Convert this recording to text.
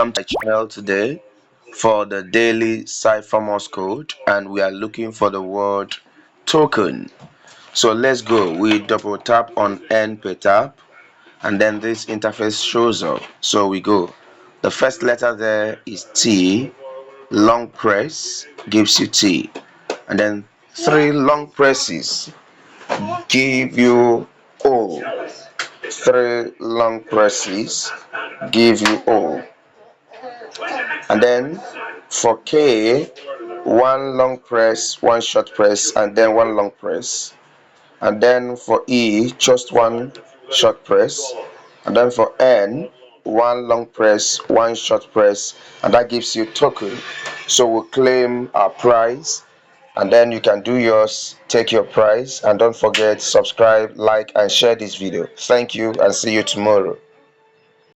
welcome to my channel today for the daily Cipher Morse code, and we are looking for the word token. So let's go. We double tap on N per tap, and then this interface shows up. So we go. The first letter there is T. Long press gives you T, and then 3 long presses give you O. 3 long presses give you O. And then for K, 1 long press, 1 short press, and then 1 long press. And then for E, just 1 short press. And then for N, 1 long press, 1 short press, and that gives you token. So we'll claim our prize, and then you can do yours, take your prize, and don't forget subscribe, like, and share this video. Thank you, and see you tomorrow.